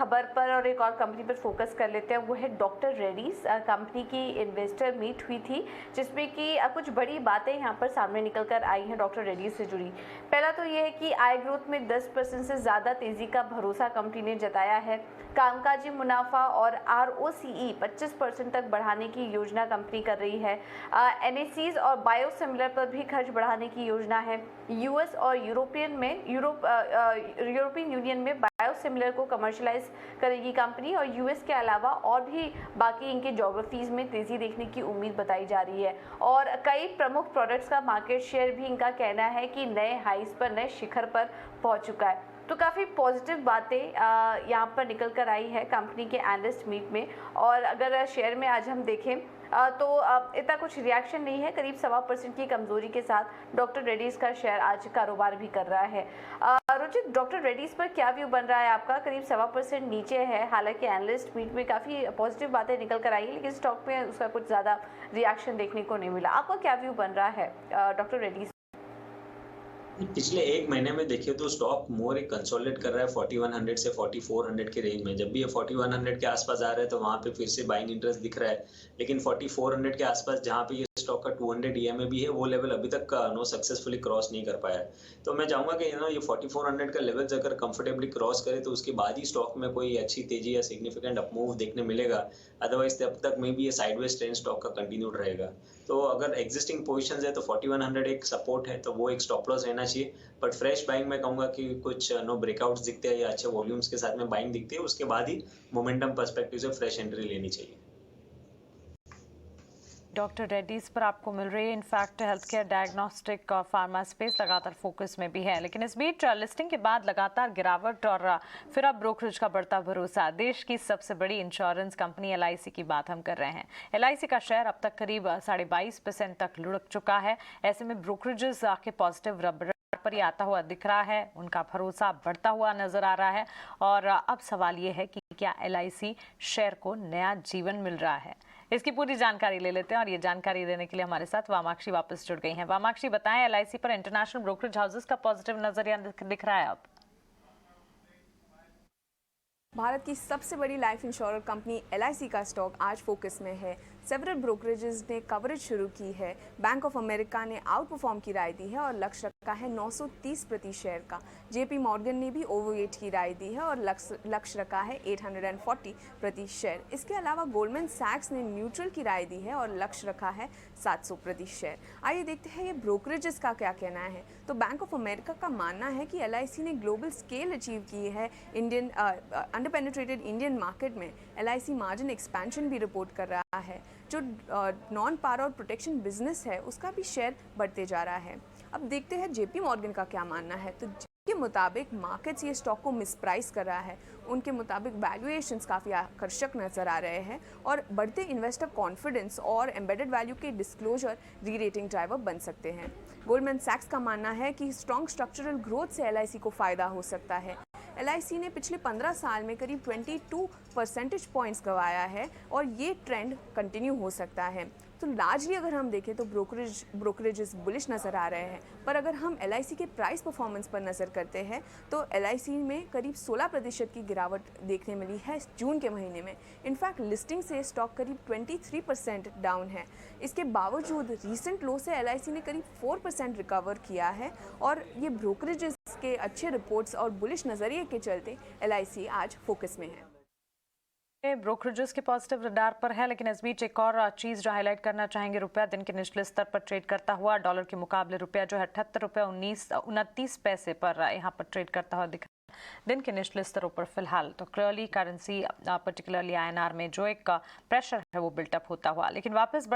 खबर पर और एक और कंपनी पर फोकस कर लेते हैं, वो है डॉक्टर रेड्डीज। कंपनी की इन्वेस्टर मीट हुई थी जिसमें कि कुछ बड़ी बातें यहाँ पर सामने निकल कर आई हैं डॉक्टर रेड्डीज से जुड़ी। पहला तो ये है कि आय ग्रोथ में 10% से ज़्यादा तेज़ी का भरोसा कंपनी ने जताया है। कामकाजी मुनाफा और ROCE 25% तक बढ़ाने की योजना कंपनी कर रही है। NACs और बायोसिमिलर पर भी खर्च बढ़ाने की योजना है। US और यूरोपियन यूनियन में बायोसिमिलर को कमर्शलाइज करेगी कंपनी और US के अलावा और भी बाकी इनके ज्योग्राफीज में तेजी देखने की उम्मीद बताई जा रही है। और कई प्रमुख प्रोडक्ट्स का मार्केट शेयर भी इनका कहना है कि नए हाइस पर, नए शिखर पर पहुंच चुका है। तो काफ़ी पॉजिटिव बातें यहाँ पर निकल कर आई है कंपनी के एनालिस्ट मीट में। और अगर शेयर में आज हम देखें तो इतना कुछ रिएक्शन नहीं है। करीब 1.25% की कमजोरी के साथ डॉक्टर रेड्डीज का शेयर आज कारोबार भी कर रहा है। रुचित, डॉक्टर रेड्डीज पर क्या व्यू बन रहा है आपका? करीब 1.25% नीचे है। हालांकि एनालिस्ट मीट में काफ़ी पॉजिटिव बातें निकल कर आई है, लेकिन स्टॉक में उसका कुछ ज़्यादा रिएक्शन देखने को नहीं मिला। आपका क्या व्यू बन रहा है डॉक्टर रेड्डीज? पिछले एक महीने में देखिए तो स्टॉक मोर एक कंसोलिडेट कर रहा है 4100 से 4400 के रेंज में। जब भी ये 4100 के आसपास आ रहा है तो वहां पे फिर से बाइंग इंटरेस्ट दिख रहा है, लेकिन 4400 के आसपास जहां पे ये स्टॉक का 200 EMA भी है, वो लेवल अभी तक नो सक्सेसफुली क्रॉस नहीं कर पाया है। तो मैं चाहूंगा कि ये 4400 का लेवल्स अगर कंफर्टेबली क्रॉस करे तो उसके बाद ही स्टॉक में कोई अच्छी तेजी या सिग्निफिकेंट अपमूव देखने मिलेगा। अदरवाइज तब तक में भी ये साइडवेज ट्रेंड स्टॉक का कंटिन्यूड रहेगा। तो अगर एग्जिस्टिंग पोजीशंस है तो 4100 एक सपोर्ट है, तो वो एक स्टॉप लॉस रहना चाहिए। बट फ्रेश बाइंग मैं कहूंगा कि कुछ नो ब्रेकआउट्स दिखते हैं या अच्छे वॉल्यूम्स के साथ में बाइंग दिखती है, उसके बाद ही मोमेंटम पर्सपेक्टिव से फ्रेश एंट्री लेनी चाहिए। डॉक्टर रेड्डीज पर आपको मिल रही है। इनफैक्ट हेल्थ केयर, डायग्नोस्टिक और फार्मा स्पेस लगातार फोकस में भी है, लेकिन इस बीच लिस्टिंग के बाद लगातार गिरावट और फिर अब ब्रोकरेज का बढ़ता भरोसा। देश की सबसे बड़ी इंश्योरेंस कंपनी LIC की बात हम कर रहे हैं। LIC का शेयर अब तक करीब 22.5% तक लुढ़क चुका है। ऐसे में ब्रोकरेजेस के पॉजिटिव रबर पर ही आता हुआ दिख रहा है, उनका भरोसा बढ़ता हुआ नजर आ रहा है। और अब सवाल ये है कि क्या LIC शेयर को नया जीवन मिल रहा है? इसकी पूरी जानकारी ले लेते हैं और ये जानकारी देने के लिए हमारे साथ वामाक्षी वापस जुड़ गई हैं। वामाक्षी, बताएं, LIC पर इंटरनेशनल ब्रोकरेज हाउसेस का पॉजिटिव नजरिया दिख रहा है अब। भारत की सबसे बड़ी लाइफ इंश्योरेंस कंपनी LIC का स्टॉक आज फोकस में है। सेवरल ब्रोकरेजेस ने कवरेज शुरू की है। बैंक ऑफ अमेरिका ने आउट परफॉर्म की राय दी है और लक्ष्य रखा है 930 प्रति शेयर का। JP मॉर्गन ने भी ओवरवेट की राय दी है और लक्ष्य रखा है 840 प्रति शेयर। इसके अलावा गोल्डमैन सैक्स ने न्यूट्रल की राय दी है और लक्ष्य रखा है 700 प्रति शेयर। आइए देखते हैं ये ब्रोकरेजेस का क्या कहना है। तो बैंक ऑफ अमेरिका का मानना है कि LIC ने ग्लोबल स्केल अचीव की है। इंडियन अंडरपेनिट्रेटेड इंडियन मार्केट में LIC मार्जिन एक्सपेंशन भी रिपोर्ट कर रहा है। जो नॉन पार और प्रोटेक्शन बिजनेस है उसका भी शेयर बढ़ते जा रहा है। अब देखते हैं JP मॉर्गन का क्या मानना है। तो के मुताबिक मार्केट्स ये स्टॉक को मिसप्राइस कर रहा है। उनके मुताबिक वैल्यूएशंस काफ़ी आकर्षक नजर आ रहे हैं और बढ़ते इन्वेस्टर कॉन्फिडेंस और एम्बेडेड वैल्यू के डिस्क्लोजर री रेटिंग ड्राइवर बन सकते हैं। गोल्डमैन सैक्स का मानना है कि स्ट्रॉन्ग स्ट्रक्चरल ग्रोथ से LIC को फायदा हो सकता है। LIC ने पिछले 15 साल में करीब 22 परसेंटेज पॉइंट्स गंवाया है और ये ट्रेंड कंटिन्यू हो सकता है। तो लार्जली अगर हम देखें तो ब्रोकरेजेस बुलिश नज़र आ रहे हैं। पर अगर हम LIC के प्राइस परफॉर्मेंस पर नज़र करते हैं तो LIC में करीब 16% की गिरावट देखने मिली है जून के महीने में। इनफैक्ट लिस्टिंग से स्टॉक करीब 23% डाउन है। इसके बावजूद रीसेंट लो से LIC ने करीब 4% रिकवर किया है और ये ब्रोकरेजेस के अच्छे रिपोर्ट्स और बुलिश नज़रिए के चलते LIC आज फोकस में है। ब्रोकरेजेस के पॉजिटिव रडार पर है, लेकिन इस बीच एक और चीज जो हाईलाइट करना चाहेंगे, रुपया दिन के निचले स्तर पर ट्रेड करता हुआ। डॉलर के मुकाबले रुपया जो है 78 रुपये 29 पैसे पर यहाँ पर ट्रेड करता हुआ दिख रहा है दिन के निचले स्तरों पर फिलहाल। तो क्लियरली करेंसी पर्टिकुलरली INR में जो एक प्रेशर है वो बिल्टअप होता हुआ, लेकिन वापस